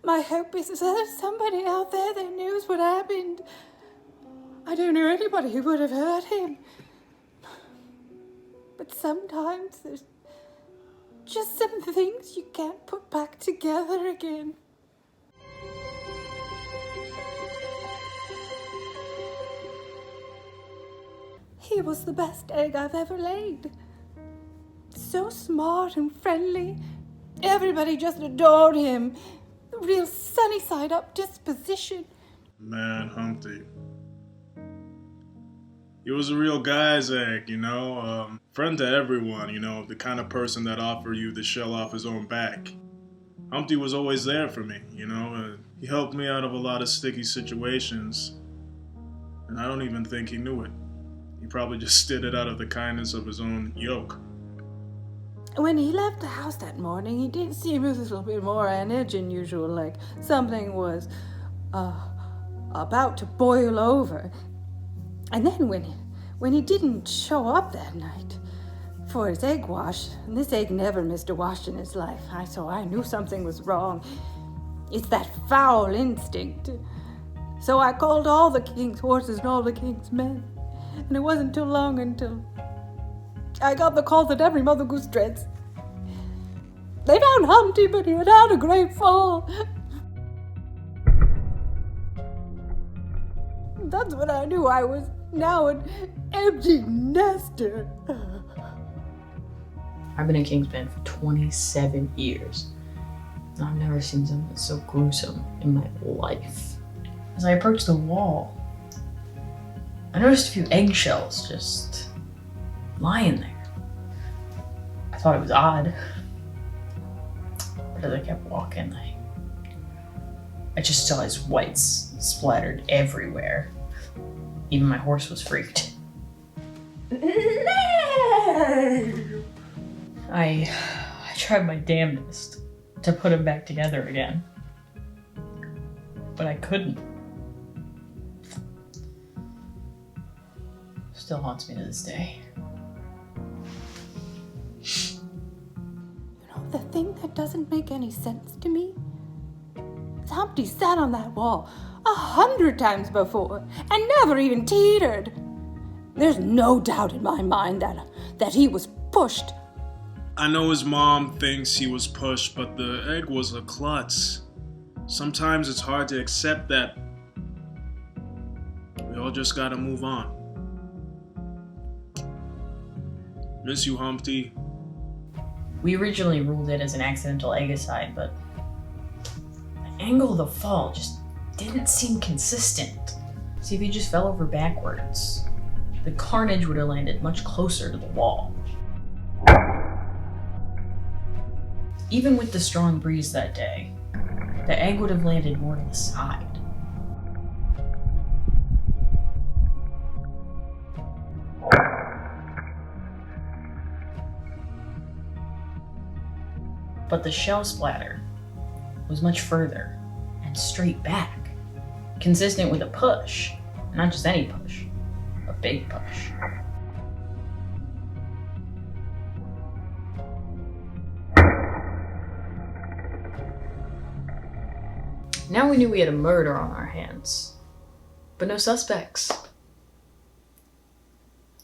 My hope is that there's somebody out there that knows what happened. I don't know anybody who would have hurt him. But sometimes there's just some things you can't put back together again. He was the best egg I've ever laid. So smart and friendly. Everybody just adored him. A real sunny-side-up disposition. Man, Humpty. He was a real guy's egg, friend to everyone, the kind of person that offered you the shell off his own back. Humpty was always there for me, he helped me out of a lot of sticky situations, and I don't even think he knew it. He probably just did it out of the kindness of his own yoke. When he left the house that morning, he did seem with a little bit more energy than usual, like something was about to boil over. And then when he didn't show up that night for his egg wash, and this egg never missed a wash in his life, so I knew something was wrong. It's that foul instinct. So I called all the king's horses and all the king's men. And it wasn't too long until I got the call that every Mother Goose dreads. They found Humpty, but he had had a great fall. That's when I knew I was now an empty nester. I've been in Kingsman for 27 years. And I've never seen something so gruesome in my life. As I approached the wall, I noticed a few eggshells just lying there. I thought it was odd, but as I kept walking, I just saw his whites splattered everywhere. Even my horse was freaked. I tried my damnedest to put him back together again, but I couldn't. Still haunts me to this day. The thing that doesn't make any sense to me is Humpty sat on that wall 100 times before and never even teetered. There's no doubt in my mind that he was pushed. I know his mom thinks he was pushed, but the egg was a klutz. Sometimes it's hard to accept that. We all just gotta move on. Miss you, Humpty. We originally ruled it as an accidental eggicide, but the angle of the fall just didn't seem consistent. See, if he just fell over backwards, the carnage would have landed much closer to the wall. Even with the strong breeze that day, the egg would have landed more to the side. But the shell splatter was much further and straight back, consistent with a push, not just any push, a big push. Now we knew we had a murder on our hands, but no suspects.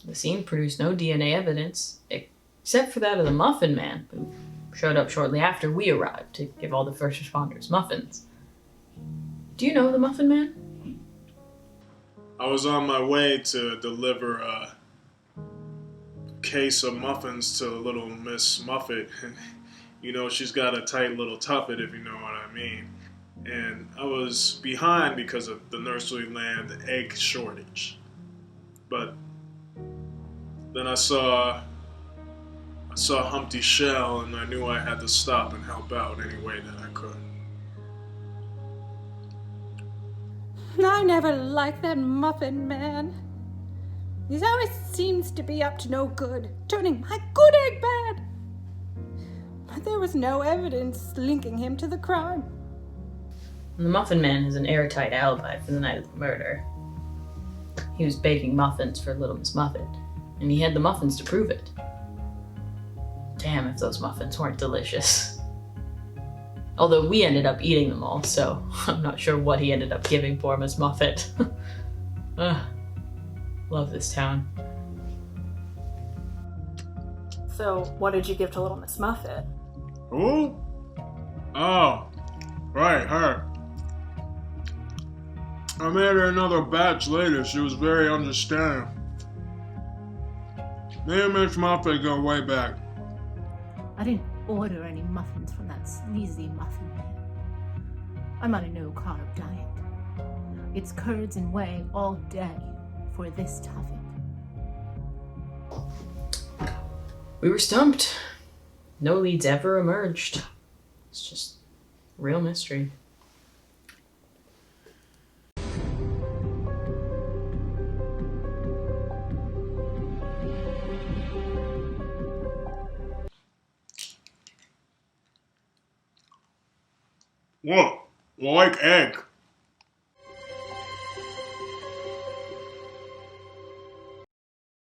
The scene produced no DNA evidence, except for that of the Muffin Man, who showed up shortly after we arrived to give all the first responders muffins. Do you know the Muffin Man? I was on my way to deliver a case of muffins to little Miss Muffet. She's got a tight little tuffet, if you know what I mean. And I was behind because of the Nurseryland egg shortage. But then I saw Humpty's shell, and I knew I had to stop and help out any way that I could. I never liked that Muffin Man. He always seems to be up to no good, turning my good egg bad. But there was no evidence linking him to the crime. The Muffin Man has an airtight alibi for the night of the murder. He was baking muffins for Little Miss Muffet, and he had the muffins to prove it. Damn if those muffins weren't delicious. Although we ended up eating them all, so I'm not sure what he ended up giving for him as Muffet. Love this town. So, what did you give to Little Miss Muffet? Who? Oh, right, her. I made her another batch later. She was very understanding. Me and Miss Muffet go way back. I didn't order any muffins from that sleazy muffin man. I'm on a no-carb diet. It's curds and whey all day for this tuffet. We were stumped. No leads ever emerged. It's just real mystery. Whoa, like egg.